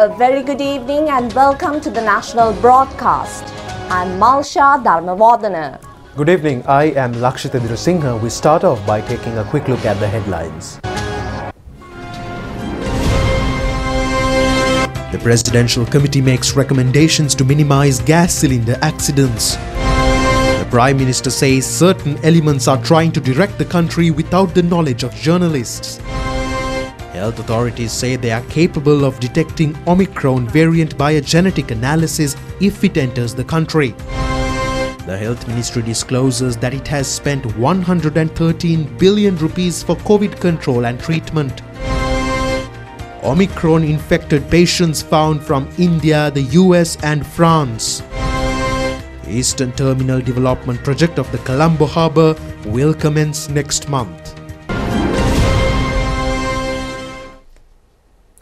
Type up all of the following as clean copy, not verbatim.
A very good evening and welcome to the national broadcast. I'm Malsha Dharmavardhana. Good evening, I am Lakshita Singha. We start off by taking a quick look at the headlines. The Presidential Committee makes recommendations to minimize gas cylinder accidents. The Prime Minister says certain elements are trying to direct the country without the knowledge of journalists. Health authorities say they are capable of detecting Omicron variant by a genetic analysis if it enters the country. The Health Ministry discloses that it has spent 113 billion rupees for COVID control and treatment. Omicron infected patients found from India, the US and France. The Eastern Terminal Development Project of the Colombo Harbour will commence next month.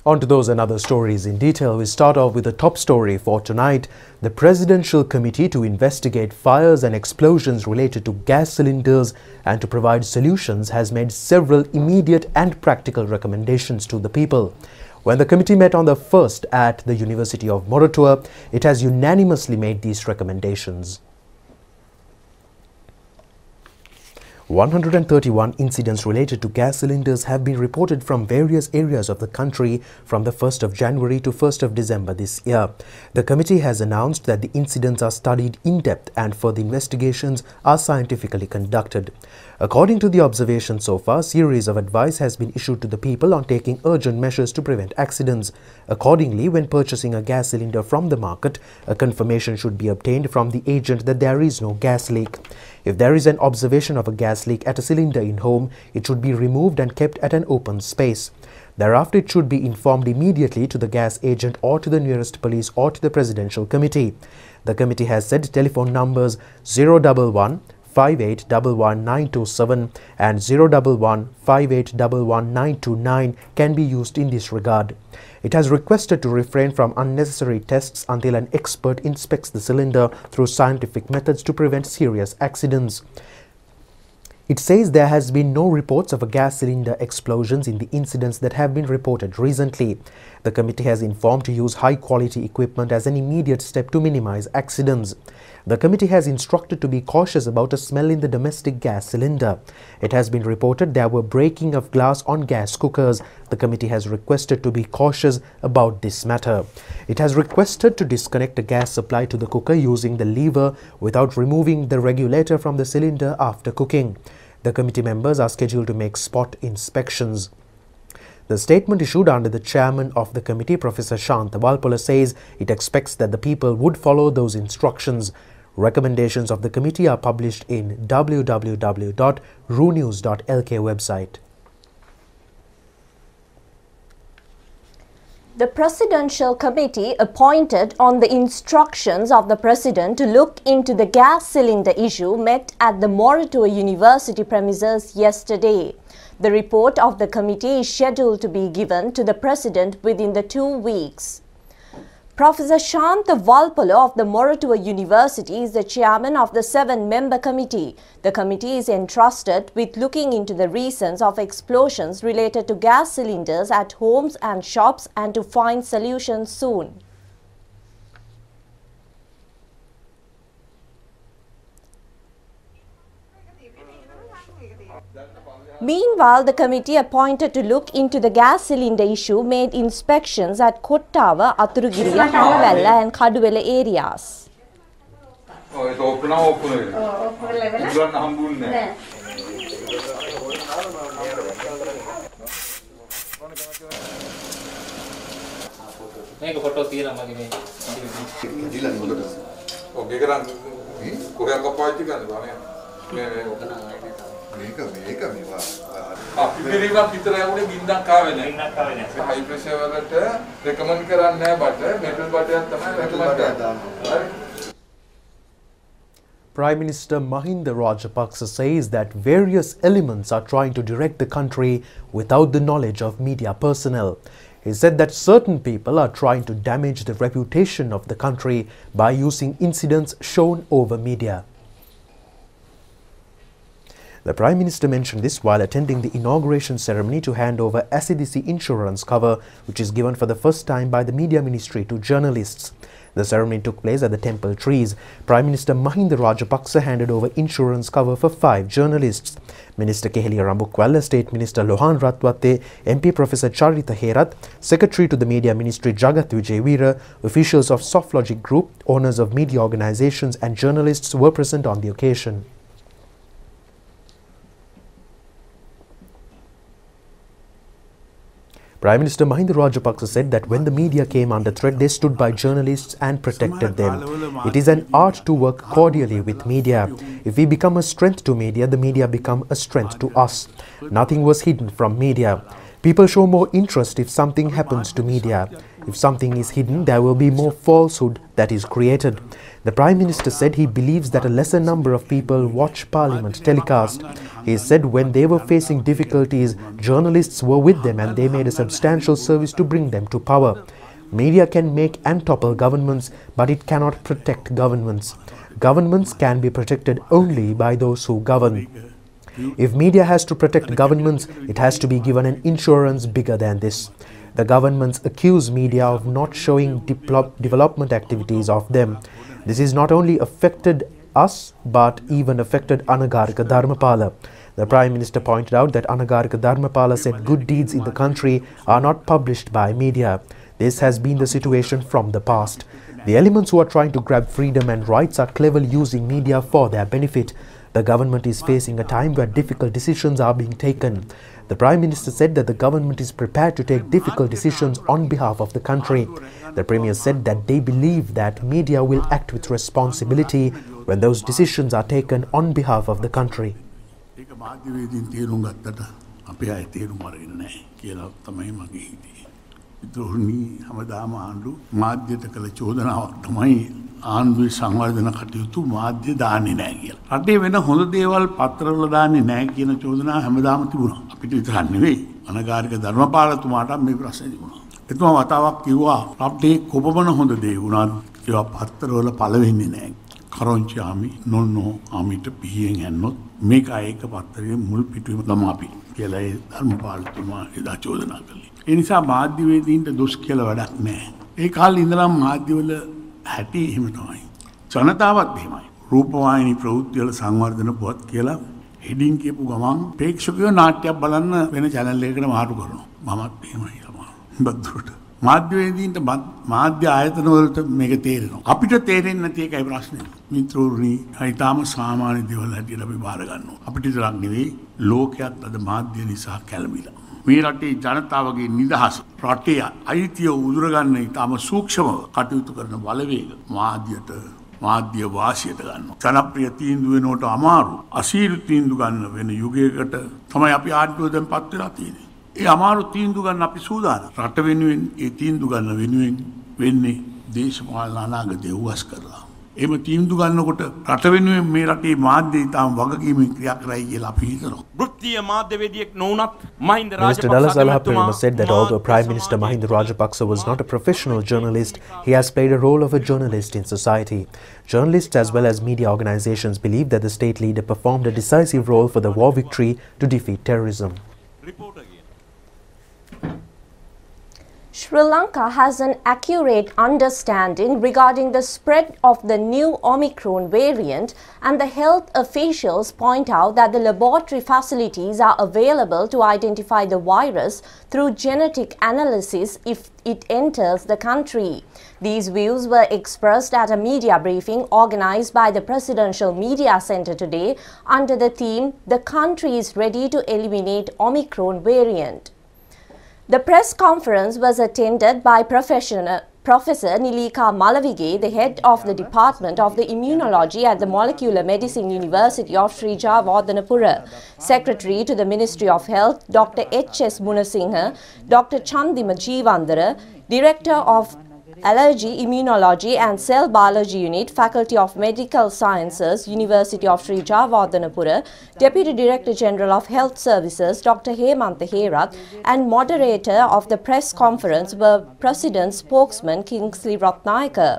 On to those and other stories in detail. We start off with the top story for tonight. The Presidential Committee to investigate fires and explosions related to gas cylinders and to provide solutions has made several immediate and practical recommendations to the people. When the committee met on the 1st at the University of Moratuwa, it has unanimously made these recommendations. 131 incidents related to gas cylinders have been reported from various areas of the country from the 1st of January to 1st of December this year. The committee has announced that the incidents are studied in depth and further investigations are scientifically conducted. According to the observations so far, a series of advice has been issued to the people on taking urgent measures to prevent accidents. Accordingly, when purchasing a gas cylinder from the market, a confirmation should be obtained from the agent that there is no gas leak. If there is an observation of a gas leak at a cylinder in home, it should be removed and kept at an open space. Thereafter, it should be informed immediately to the gas agent or to the nearest police or to the Presidential Committee. The committee has said telephone numbers 011 5811 927 and 011 5811 929 can be used in this regard. It has requested to refrain from unnecessary tests until an expert inspects the cylinder through scientific methods to prevent serious accidents. It says there has been no reports of a gas cylinder explosions in the incidents that have been reported recently. The committee has informed to use high-quality equipment as an immediate step to minimize accidents. The committee has instructed to be cautious about a smell in the domestic gas cylinder. It has been reported there were breaking of glass on gas cookers. The committee has requested to be cautious about this matter. It has requested to disconnect a gas supply to the cooker using the lever without removing the regulator from the cylinder after cooking. The committee members are scheduled to make spot inspections. The statement issued under the chairman of the committee, Professor Shantha Walpola, says it expects that the people would follow those instructions. Recommendations of the committee are published in www.runews.lk website. The Presidential Committee appointed on the instructions of the President to look into the gas cylinder issue met at the Moratuwa University premises yesterday. The report of the committee is scheduled to be given to the President within the 2 weeks. Professor Shantha Walpola of the Moratuwa University is the chairman of the 7-member committee. The committee is entrusted with looking into the reasons of explosions related to gas cylinders at homes and shops and to find solutions soon. Meanwhile, the committee appointed to look into the gas cylinder issue made inspections at Kottawa, Aturugiriya, Hamawalla and Kaduwela areas. Prime Minister Mahinda Rajapaksa says that various elements are trying to direct the country without the knowledge of media personnel. He said that certain people are trying to damage the reputation of the country by using incidents shown over media. The Prime Minister mentioned this while attending the inauguration ceremony to hand over acidity insurance cover, which is given for the first time by the Media Ministry to journalists. The ceremony took place at the Temple Trees. Prime Minister Mahinda Rajapaksa handed over insurance cover for 5 journalists. Minister Keheliya Rambukwalla, State Minister Lohan Ratwatte, MP Professor Charita Herath, Secretary to the Media Ministry Jagat Vijayveera, officials of SoftLogic Group, owners of media organizations and journalists were present on the occasion. Prime Minister Mahinda Rajapaksa said that when the media came under threat, they stood by journalists and protected them. It is an art to work cordially with media. If we become a strength to media, the media become a strength to us. Nothing was hidden from media. People show more interest if something happens to media. If something is hidden, there will be more falsehood that is created. The Prime Minister said he believes that a lesser number of people watch Parliament telecast. He said when they were facing difficulties, journalists were with them and they made a substantial service to bring them to power. Media can make and topple governments, but it cannot protect governments. Governments can be protected only by those who govern. If media has to protect governments, it has to be given an insurance bigger than this. The governments accuse media of not showing development activities of them. This is not only affected us, but even affected Anagarika Dharmapala. The Prime Minister pointed out that Anagarika Dharmapala said good deeds in the country are not published by media. This has been the situation from the past. The elements who are trying to grab freedom and rights are cleverly using media for their benefit. The government is facing a time where difficult decisions are being taken. The Prime Minister said that the government is prepared to take difficult decisions on behalf of the country. The Premier said that they believe that media will act with responsibility when those decisions are taken on behalf of the country. ආණ්ඩුවේ සංවර්ධන කටයුතු මාධ්‍ය දාන්නේ නැහැ කියලා. රටේ වෙන හොඳ දේවල් පත්‍රවල දාන්නේ නැහැ කියන චෝදනාව හැමදාම තිබුණා. අපිට විතරක් නෙවෙයි අනගාരിക ධර්මපාලතුමාට මේ ප්‍රශ්නේ තිබුණා. එතුමා වතාවක් කිව්වා රටේ කොපමණ හොඳ දේ වුණත් ඒවා පත්‍රවල පළ වෙන්නේ නැහැ. කරොන්චි ආමි නොන්නෝ ආමිට පිහියෙන් යන්නොත් මේක ඒක පත්‍රයේ මුල් පිටුවේම ළමාපි කියලා ඒ ධර්මපාලතුමා එදා චෝදනා කළේ. ඒ නිසා මාධ්‍යවේදීන්ට දොස් කියලා වැඩක් නැහැ. ඒ කාලේ ඉඳලා මාධ්‍යවල හැටි එහෙම තමයි. ජනතාවත් එහෙමයි. රූපවාහිනී ප්‍රවෘත්තිවල සංවර්ධන පුවත් කියලා හෙඩින් කියපු ගමන් ප්‍රේක්ෂකයෝ නාට්‍යයක් බලන්න වෙන channel එකකට මාරු කරනවා. මමත් එහෙමයි තමයි. බද්දුරට. මාධ්‍යවේදීන්ට මාධ්‍ය ආයතන වලට මේක තේරෙනවා. අපිට තේරෙන්නේ නැති එකයි ප්‍රශ්නේ. මිත්‍රෝරුනි, හිතාම සාමාන්‍ය දේවල් හැටියට අපි බාර ගන්නවා. අපිට විතරක් නෙවෙයි ලෝකයක් අද මාධ්‍ය නිසා කැළඹිලා. මේ රටේ ජනතාවගේ නිදහස රටේ අයිතිය උදුරගන්න ඉතාම සූක්ෂමව කටයුතු කරන බලවේග මාධ්‍ය වාසියට ගන්නවා. ජනප්‍රිය තීන්දුව වෙනකොට අමාරු අසීරු තීන්දුව ගන්න වෙන යුගයකට තමයි අපි ආණ්ඩුව දැන් පත් වෙලා තියෙන්නේ. ඒ අමාරු තීන්දුව ගන්න අපි සූදානම්. රට වෙනුවෙන් ඒ තීන්දුව ගන්න වෙනුවෙන් වෙන්නේ දේශපාලන අනාගතය උවස් කරලා. එහෙම තීන්දුව ගන්නකොට රට වෙනුවෙන් මේ රටේ මාධ්‍ය ඉතාම වගකීමෙන් ක්‍රියා කරයි කියලා අපි හිතනවා. Minister Dallas Alahaprema said that although Prime Minister Mahinda Rajapaksa was not a professional journalist, he has played a role of a journalist in society. Journalists as well as media organizations believe that the state leader performed a decisive role for the war victory to defeat terrorism. Sri Lanka has an accurate understanding regarding the spread of the new Omicron variant, and the health officials point out that the laboratory facilities are available to identify the virus through genetic analysis if it enters the country. These views were expressed at a media briefing organized by the Presidential Media Center today under the theme, "The country is ready to eliminate Omicron variant." The press conference was attended by Professor Nilika Malavige, the head of the Department of the Immunology at the Molecular Medicine University of Sri Javadhanapura, Secretary to the Ministry of Health, Dr. H.S. Munasinghe, Dr. Chandima Jeevandara, Director of Allergy, Immunology and Cell Biology Unit, Faculty of Medical Sciences, University of Sri Javadhanapura, Deputy Director General of Health Services, Dr. Hemantha Herath, and moderator of the press conference were President's spokesman Kingsley Ratnayaka.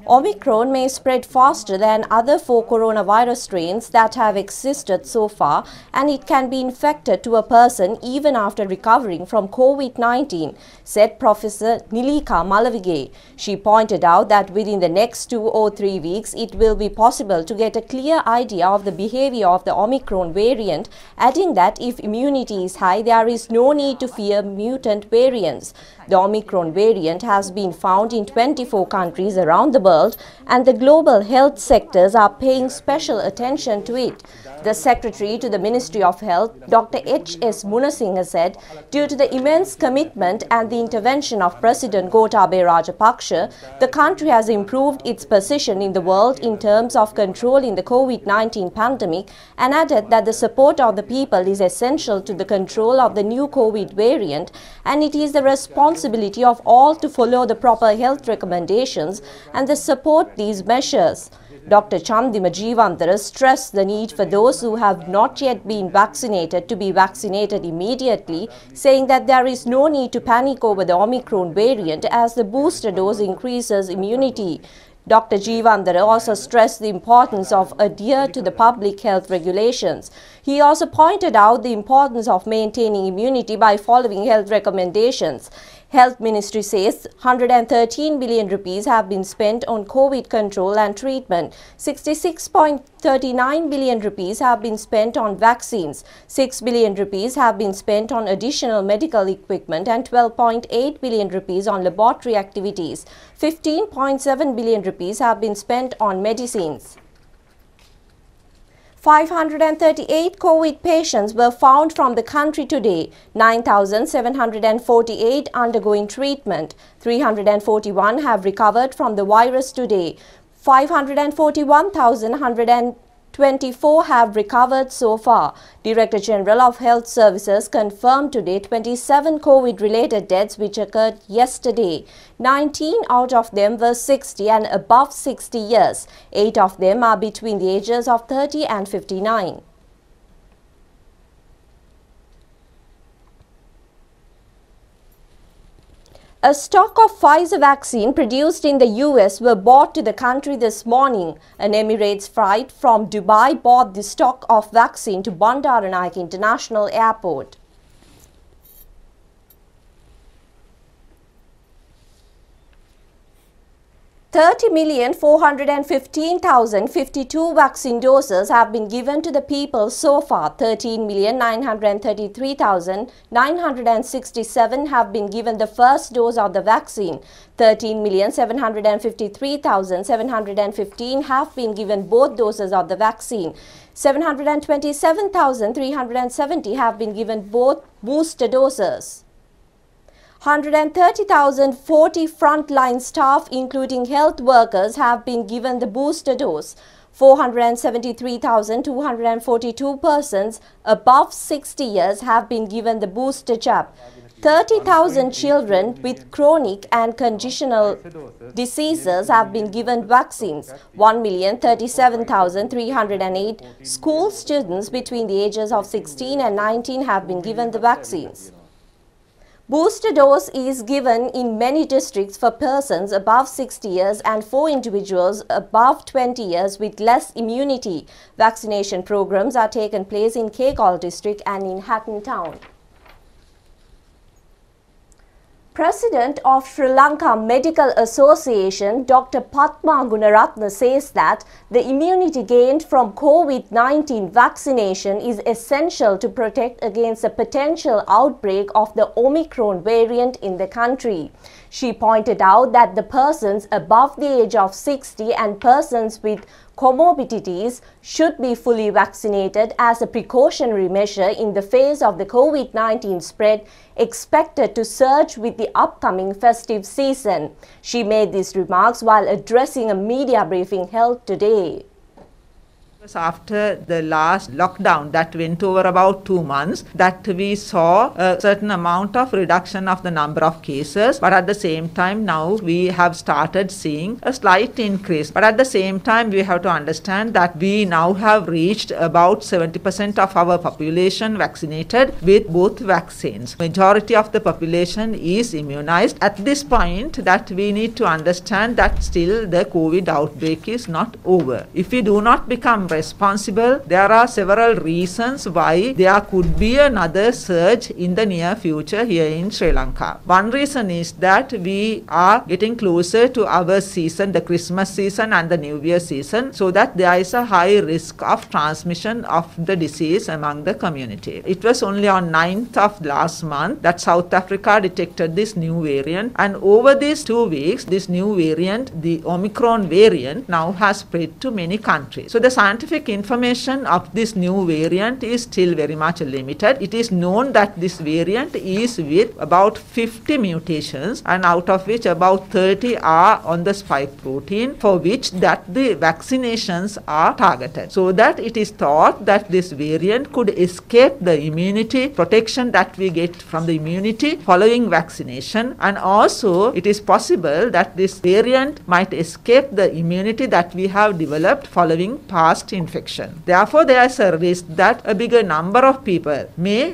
Omicron may spread faster than other 4 coronavirus strains that have existed so far, and it can be infected to a person even after recovering from COVID-19, said Professor Nilika Malavige. She pointed out that within the next 2 or 3 weeks, it will be possible to get a clear idea of the behavior of the Omicron variant, adding that if immunity is high, there is no need to fear mutant variants. The Omicron variant has been found in 24 countries around the world, and the global health sectors are paying special attention to it. The Secretary to the Ministry of Health, Dr. H.S. Munasinghe, said, due to the immense commitment and the intervention of President Gotabaya Rajapaksa, the country has improved its position in the world in terms of controlling the COVID-19 pandemic, and added that the support of the people is essential to the control of the new COVID variant, and it is the responsibility of all to follow the proper health recommendations and to support these measures. Dr. Chandima Jeevandara stressed the need for those who have not yet been vaccinated to be vaccinated immediately, saying that there is no need to panic over the Omicron variant as the booster dose increases immunity. Dr. Jeevandara also stressed the importance of adhere to the public health regulations. He also pointed out the importance of maintaining immunity by following health recommendations. Health Ministry says 113 billion rupees have been spent on COVID control and treatment. 66.39 billion rupees have been spent on vaccines. 6 billion rupees have been spent on additional medical equipment and 12.8 billion rupees on laboratory activities. 15.7 billion rupees have been spent on medicines. 538 COVID patients were found from the country today, 9,748 undergoing treatment, 341 have recovered from the virus today, 541,124 have recovered so far. Director General of Health Services confirmed today 27 COVID-related deaths which occurred yesterday. 19 out of them were 60 and above 60 years. 8 of them are between the ages of 30 and 59. A stock of Pfizer vaccine produced in the US were brought to the country this morning. An Emirates flight from Dubai brought the stock of vaccine to Bandaranaike International Airport. 30,415,052 vaccine doses have been given to the people so far. 13,933,967 have been given the first dose of the vaccine. 13,753,715 have been given both doses of the vaccine. 727,370 have been given both booster doses. 130,040 frontline staff, including health workers, have been given the booster dose. 473,242 persons above 60 years have been given the booster jab. 30,000 children with chronic and congenital diseases have been given vaccines. 1,037,308 school students between the ages of 16 and 19 have been given the vaccines. Booster dose is given in many districts for persons above 60 years and for individuals above 20 years with less immunity. Vaccination programs are taken place in Kekal district and in Hatton town. President of Sri Lanka Medical Association, Dr. Padma Gunaratne, says that the immunity gained from COVID-19 vaccination is essential to protect against a potential outbreak of the Omicron variant in the country. She pointed out that the persons above the age of 60 and persons with comorbidities should be fully vaccinated as a precautionary measure in the face of the COVID-19 spread expected to surge with the upcoming festive season. She made these remarks while addressing a media briefing held today. After the last lockdown that went over about 2 months, that we saw a certain amount of reduction of the number of cases, but at the same time now we have started seeing a slight increase. But at the same time we have to understand that we now have reached about 70% of our population vaccinated with both vaccines. Majority of the population is immunized. At this point that we need to understand that still the COVID outbreak is not over. If we do not become responsible, there are several reasons why there could be another surge in the near future here in Sri Lanka. One reason is that we are getting closer to our season, the Christmas season and the New Year season, so that there is a high risk of transmission of the disease among the community. It was only on 9th of last month that South Africa detected this new variant, and over these 2 weeks this new variant, the Omicron variant, now has spread to many countries. So the scientific information of this new variant is still very much limited. It is known that this variant is with about 50 mutations, and out of which about 30 are on the spike protein, for which that the vaccinations are targeted. So that it is thought that this variant could escape the immunity protection that we get from the immunity following vaccination, and also it is possible that this variant might escape the immunity that we have developed following past infection. Therefore, there is a risk that a bigger number of people may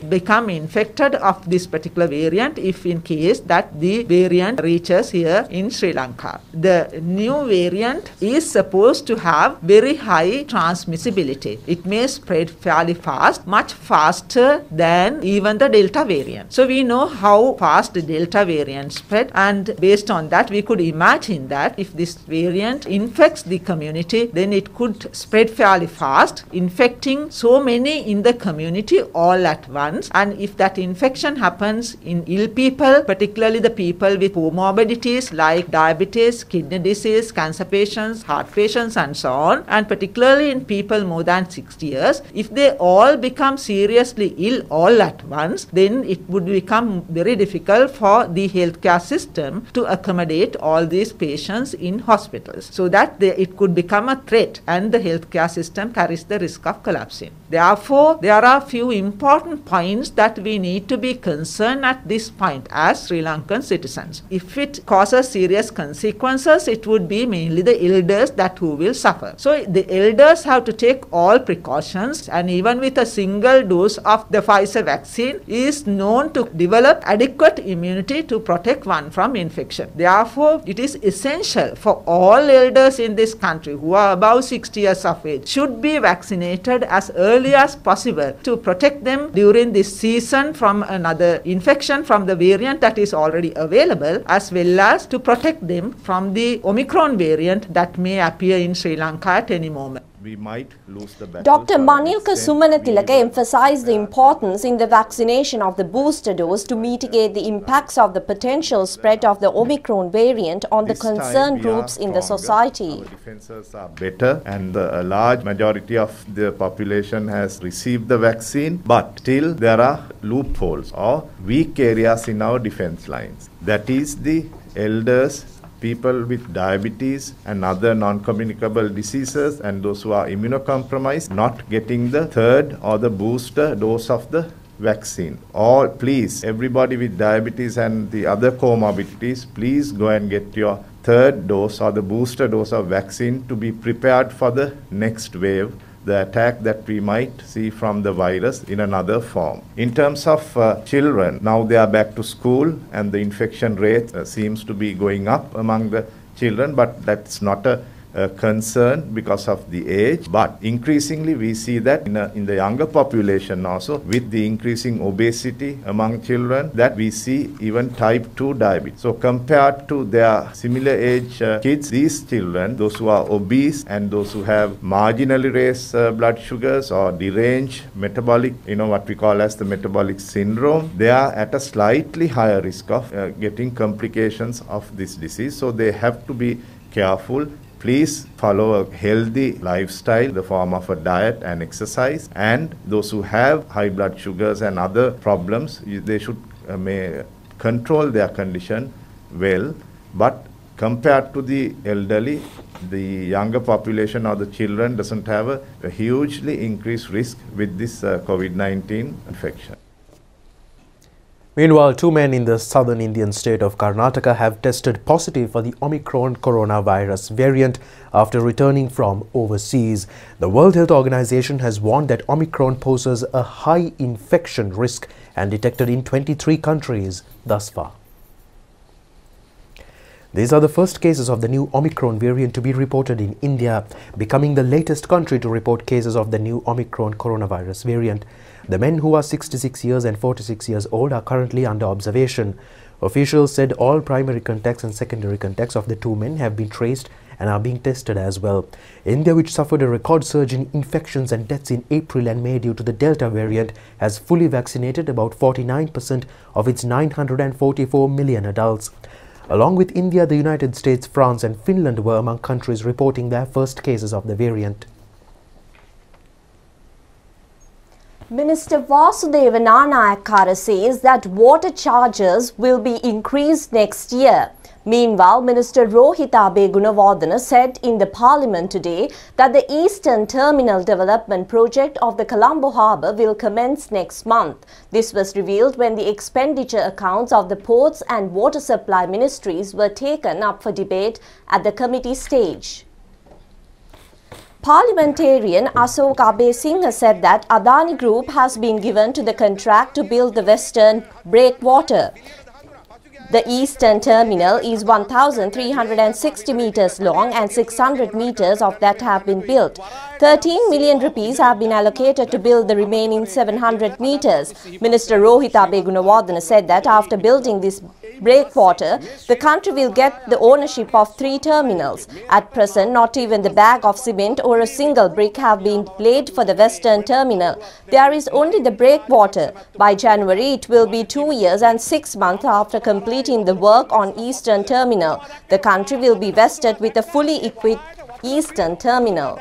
become infected of this particular variant if in case that the variant reaches here in Sri Lanka. The new variant is supposed to have very high transmissibility. It may spread fairly fast, much faster than even the Delta variant. So we know how fast the Delta variant spread, and based on that we could imagine that if this variant infects the community, then it could spread fairly fast, infecting so many in the community all at once. And if that infection happens in ill people, particularly the people with comorbidities like diabetes, kidney disease, cancer patients, heart patients and so on, and particularly in people more than 60 years, if they all become seriously ill all at once, then it would become very difficult for the healthcare system to accommodate all these patients in hospitals, so that it could become a threat and the healthcare system carries the risk of collapsing. Therefore, there are few important points that we need to be concerned at this point as Sri Lankan citizens. If it causes serious consequences, it would be mainly the elders that who will suffer. So the elders have to take all precautions, and even with a single dose of the Pfizer vaccine is known to develop adequate immunity to protect one from infection. Therefore, it is essential for all elders in this country who are above 60 years of age should be vaccinated as early as possible to protect them during this season from another infection from the variant that is already available, as well as to protect them from the Omicron variant that may appear in Sri Lanka at any moment. We might lose the battle. Dr. Manilka Sumanathilaka emphasized the importance in the vaccination of the booster dose to mitigate the impacts of the potential spread of the Omicron variant on the concerned groups in the society. Our defenses are better, and a large majority of the population has received the vaccine, but still there are loopholes or weak areas in our defense lines. That is the elders, people with diabetes and other non-communicable diseases, and those who are immunocompromised not getting the third or the booster dose of the vaccine. Or please, everybody with diabetes and the other comorbidities, please go and get your third dose or the booster dose of vaccine to be prepared for the next wave, the attack that we might see from the virus in another form. In terms of children, now they are back to school and the infection rate seems to be going up among the children, but that's not a concern because of the age. But increasingly we see that in the younger population also, with the increasing obesity among children, that we see even type 2 diabetes. So compared to their similar age kids, these children, those who are obese and those who have marginally raised blood sugars or deranged metabolic, what we call as the metabolic syndrome, they are at a slightly higher risk of getting complications of this disease. So they have to be careful. Please follow a healthy lifestyle, the form of a diet and exercise. And those who have high blood sugars and other problems, they should may control their condition well. But compared to the elderly, the younger population or the children doesn't have a hugely increased risk with this COVID-19 infection. Meanwhile, 2 men in the southern Indian state of Karnataka have tested positive for the Omicron coronavirus variant after returning from overseas. The World Health Organization has warned that Omicron poses a high infection risk and detected in 23 countries thus far. These are the first cases of the new Omicron variant to be reported in India, becoming the latest country to report cases of the new Omicron coronavirus variant. The men, who are 66 years and 46 years old, are currently under observation. Officials said all primary contacts and secondary contacts of the 2 men have been traced and are being tested as well. India, which suffered a record surge in infections and deaths in April and May due to the Delta variant, has fully vaccinated about 49% of its 944 million adults. Along with India, the United States, France and Finland were among countries reporting their first cases of the variant. Minister Vasudeva Nanayakkara says that water charges will be increased next year. Meanwhile, Minister Rohita Gunawardena said in the Parliament today that the Eastern Terminal Development Project of the Colombo Harbour will commence next month. This was revealed when the expenditure accounts of the Ports and Water Supply Ministries were taken up for debate at the committee stage. Parliamentarian Ashok Abesinghe said that Adani Group has been given to the contract to build the Western Breakwater. The Eastern Terminal is 1,360 meters long and 600 meters of that have been built. 13 million rupees have been allocated to build the remaining 700 meters. Minister Rohita Gunawardena said that after building this breakwater, the country will get the ownership of 3 terminals. At present, not even the bag of cement or a single brick have been laid for the Western Terminal. There is only the breakwater. By January, it will be 2 years and 6 months after completing the work on Eastern Terminal. The country will be vested with a fully equipped Eastern Terminal.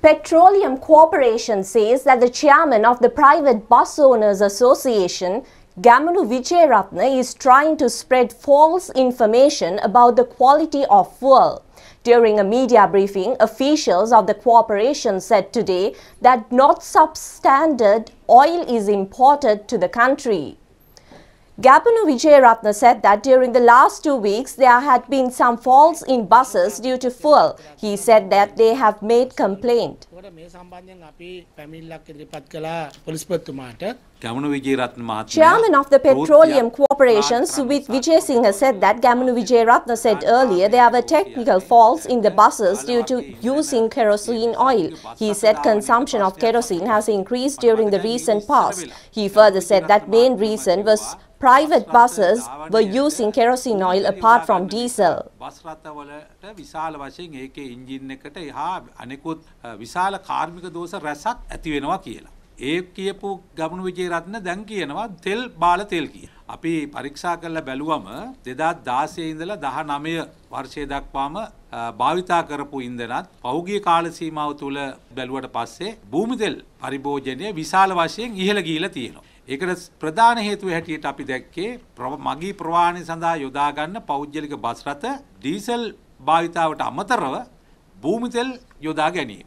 Petroleum Corporation says that the chairman of the Private Bus Owners Association, Gamanu Vijayaratne, is trying to spread false information about the quality of fuel. During a media briefing, officials of the corporation said today that not substandard oil is imported to the country. Gamanu Vijayaratne said that during the last 2 weeks there had been some faults in buses due to fuel. He said that they have made complaint. Chairman of the Petroleum Corporation, Suvit Vijayasinghe, said that Gamanu Vijayaratne said earlier there were technical faults in the buses due to using kerosene oil. He said consumption of kerosene has increased during the recent past. He further said that main reason was private buses were using kerosene oil apart from diesel. ඒ කියපු ගමනු විජේරත්න දැන් කියනවා තෙල් බාල තෙල් කිය. අපි පරීක්ෂා කරලා බැලුවම 2016 ඉඳලා 19 වර්ෂය දක්වාම භාවිතා කරපු ඉන්ධනත් පෞගිය කාල සීමාව තුල බැලුවට පස්සේ භූමි තෙල් පරිභෝජනය විශාල වශයෙන් ඉහළ ගිහිලා තියෙනවා. ඒකට ප්‍රධාන හේතුව හැටියට අපි දැක්කේ මගී ප්‍රවාහනය සඳහා යොදා ගන්න පෞද්ගලික බස් රථ ඩීසල් භාවිතාවට අමතරව භූමි තෙල් යොදා ගැනීම.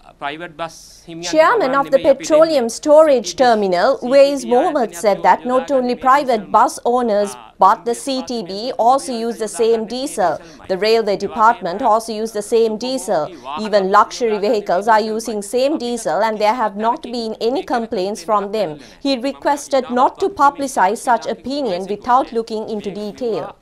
Chairman of the Petroleum Storage Terminal, Uwais Mohammed, said that not only private bus owners but the CTB also use the same diesel. The Railway Department also use the same diesel. Even luxury vehicles are using same diesel and there have not been any complaints from them. He requested not to publicize such opinion without looking into detail.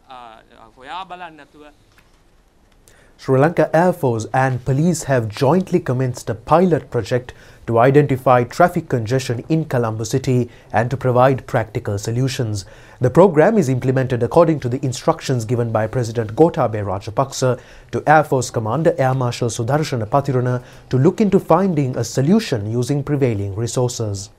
Sri Lanka Air Force and police have jointly commenced a pilot project to identify traffic congestion in Colombo city and to provide practical solutions. The program is implemented according to the instructions given by President Gotabaya Rajapaksa to Air Force Commander Air Marshal Sudarshana Patirana to look into finding a solution using prevailing resources.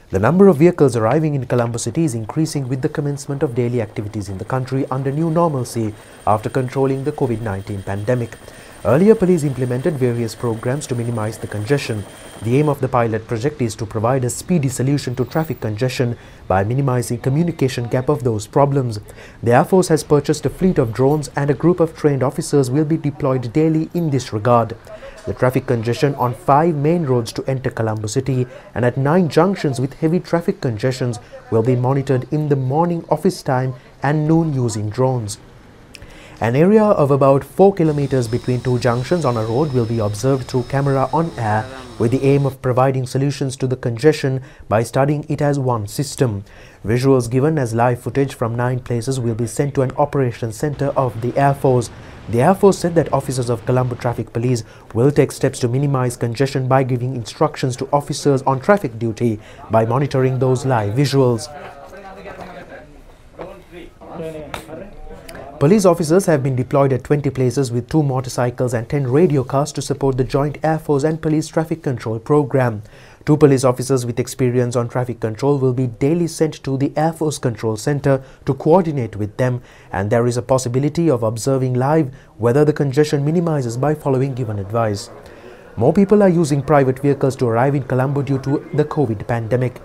The number of vehicles arriving in Colombo city is increasing with the commencement of daily activities in the country under new normalcy after controlling the COVID-19 pandemic. Earlier, police implemented various programs to minimize the congestion. The aim of the pilot project is to provide a speedy solution to traffic congestion by minimizing communication gap of those problems. The Air Force has purchased a fleet of drones and a group of trained officers will be deployed daily in this regard. The traffic congestion on 5 main roads to enter Colombo city and at 9 junctions with heavy traffic congestions will be monitored in the morning office time and noon using drones. An area of about 4 kilometers between 2 junctions on a road will be observed through camera on air with the aim of providing solutions to the congestion by studying it as one system. Visuals given as live footage from 9 places will be sent to an operations center of the Air Force. The Air Force said that officers of Colombo Traffic Police will take steps to minimize congestion by giving instructions to officers on traffic duty by monitoring those live visuals. Police officers have been deployed at 20 places with 2 motorcycles and 10 radio cars to support the Joint Air Force and Police Traffic Control Program. 2 police officers with experience on traffic control will be daily sent to the Air Force Control Center to coordinate with them, and there is a possibility of observing live whether the congestion minimizes by following given advice. More people are using private vehicles to arrive in Colombo due to the COVID pandemic.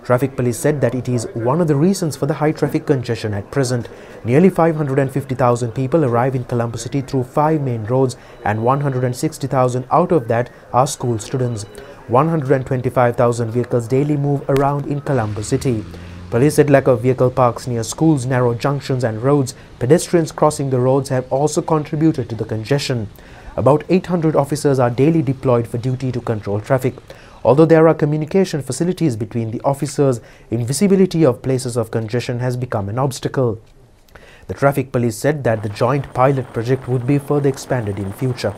Traffic police said that it is one of the reasons for the high traffic congestion at present. Nearly 550,000 people arrive in Colombo city through 5 main roads and 160,000 out of that are school students. 125,000 vehicles daily move around in Colombo city. Police said lack of vehicle parks near schools, narrow junctions and roads, pedestrians crossing the roads have also contributed to the congestion. About 800 officers are daily deployed for duty to control traffic. Although there are communication facilities between the officers, invisibility of places of congestion has become an obstacle. The traffic police said that the joint pilot project would be further expanded in future.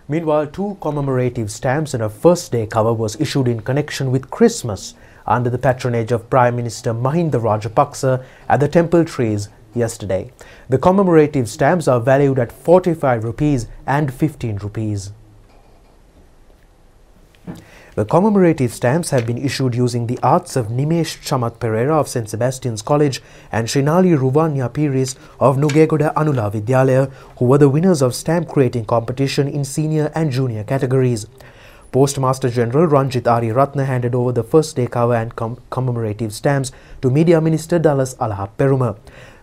Meanwhile, 2 commemorative stamps and a first day cover was issued in connection with Christmas under the patronage of Prime Minister Mahinda Rajapaksa at the Temple Trees yesterday. The commemorative stamps are valued at 45 rupees and 15 rupees. The commemorative stamps have been issued using the arts of Nimesh Chamath Pereira of St. Sebastian's College and Srinali Ruvanya Piris of Nugegoda Anula Vidyalaya, who were the winners of stamp creating competition in senior and junior categories. Postmaster General Ranjit Ariyaratne handed over the first day cover and commemorative stamps to Media Minister Dallas Alahaperuma.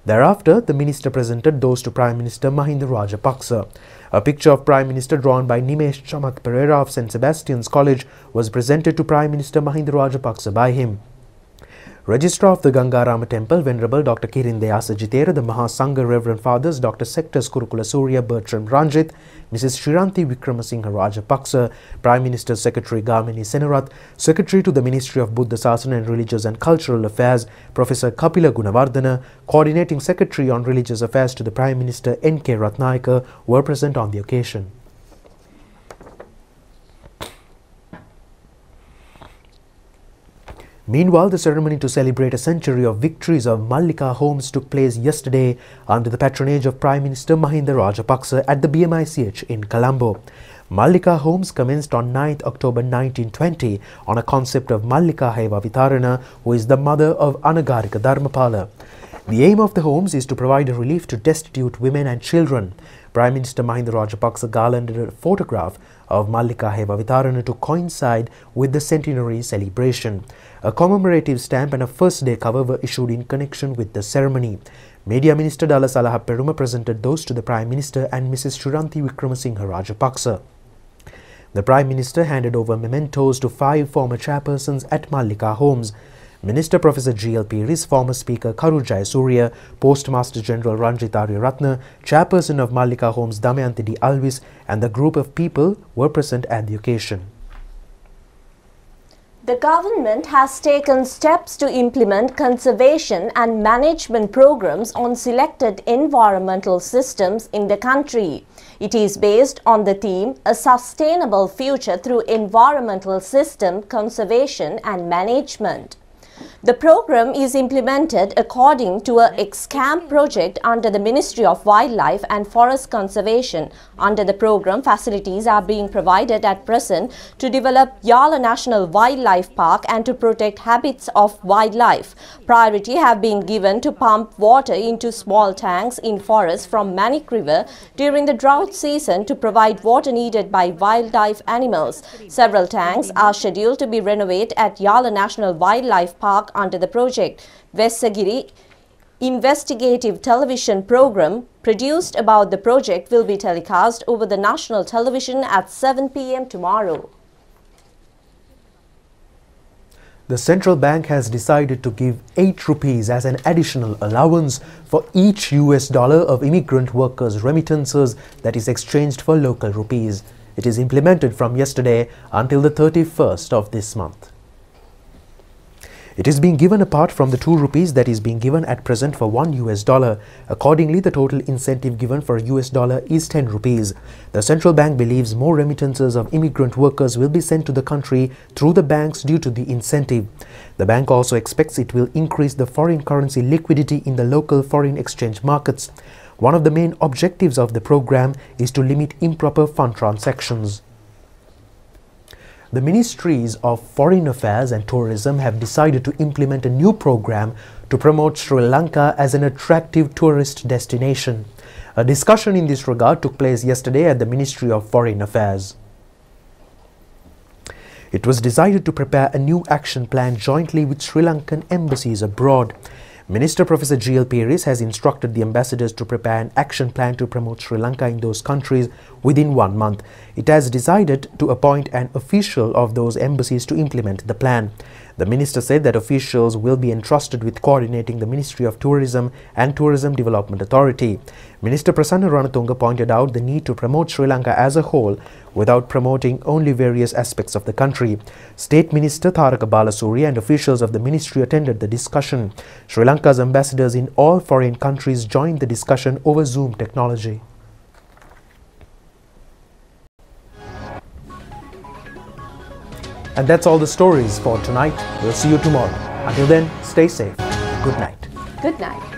Thereafter, the minister presented those to Prime Minister Mahinda Rajapaksa. A picture of Prime Minister drawn by Nimesh Chamath Pereira of St. Sebastian's College was presented to Prime Minister Mahinda Rajapaksa by him. Registrar of the Gangarama Temple, Venerable Dr. Kirindeyasa Jitera, the Mahasangha Reverend Fathers Dr. Sectors Kurukula Surya Bertram Ranjit, Mrs. Shriranti Wickramasinghe Rajapaksa, Prime Minister's Secretary Gamini Senarath, Secretary to the Ministry of Buddha Sasana and Religious and Cultural Affairs, Professor Kapila Gunawardena, Coordinating Secretary on Religious Affairs to the Prime Minister N.K. Ratnayaka were present on the occasion. Meanwhile, the ceremony to celebrate a century of victories of Mallika Homes took place yesterday under the patronage of Prime Minister Mahinda Rajapaksa at the BMICH in Colombo. Mallika Homes commenced on 9th October 1920 on a concept of Mallika Heva Vitarana, who is the mother of Anagarika Dharmapala. The aim of the homes is to provide relief to destitute women and children. Prime Minister Mahinda Rajapaksa garlanded a photograph of Mallika Heva Vitarana to coincide with the centenary celebration. A commemorative stamp and a first day cover were issued in connection with the ceremony. Media Minister Dallas Alahaperuma presented those to the Prime Minister and Mrs. Shriranti Wickramasinghe Rajapaksa. The Prime Minister handed over mementos to 5 former chairpersons at Mallika Homes. Minister Professor G.L. Piris, former Speaker Karu Jayasuriya, Postmaster General Ranjit Ariyaratne, Chairperson of Mallika Homes Damayanti D. Alvis and the group of people were present at the occasion. The government has taken steps to implement conservation and management programs on selected environmental systems in the country. It is based on the theme, A Sustainable Future Through Environmental System Conservation and Management. The program is implemented according to a ex-camp project under the Ministry of Wildlife and Forest Conservation. Under the program, facilities are being provided at present to develop Yala National Wildlife Park and to protect habits of wildlife. Priority have been given to pump water into small tanks in forests from Manik River during the drought season to provide water needed by wildlife animals. Several tanks are scheduled to be renovated at Yala National Wildlife Park under the project. Vessagiri investigative television program produced about the project will be telecast over the national television at 7 p.m. tomorrow. The central bank has decided to give 8 rupees as an additional allowance for each US dollar of immigrant workers' remittances that is exchanged for local rupees. It is implemented from yesterday until the 31st of this month. It is being given apart from the 2 rupees that is being given at present for 1 US dollar. Accordingly, the total incentive given for a US dollar is 10 rupees. The central bank believes more remittances of immigrant workers will be sent to the country through the banks due to the incentive. The bank also expects it will increase the foreign currency liquidity in the local foreign exchange markets. One of the main objectives of the program is to limit improper fund transactions. The Ministries of Foreign Affairs and Tourism have decided to implement a new program to promote Sri Lanka as an attractive tourist destination. A discussion in this regard took place yesterday at the Ministry of Foreign Affairs. It was decided to prepare a new action plan jointly with Sri Lankan embassies abroad. Minister Professor G.L. Pieris has instructed the ambassadors to prepare an action plan to promote Sri Lanka in those countries within 1 month. It has decided to appoint an official of those embassies to implement the plan. The minister said that officials will be entrusted with coordinating the Ministry of Tourism and Tourism Development Authority. Minister Prasanna Ranatunga pointed out the need to promote Sri Lanka as a whole without promoting only various aspects of the country. State Minister Tharaka Balasuriya and officials of the ministry attended the discussion. Sri Lanka's ambassadors in all foreign countries joined the discussion over Zoom technology. And that's all the stories for tonight. We'll see you tomorrow. Until then, stay safe. Good night. Good night.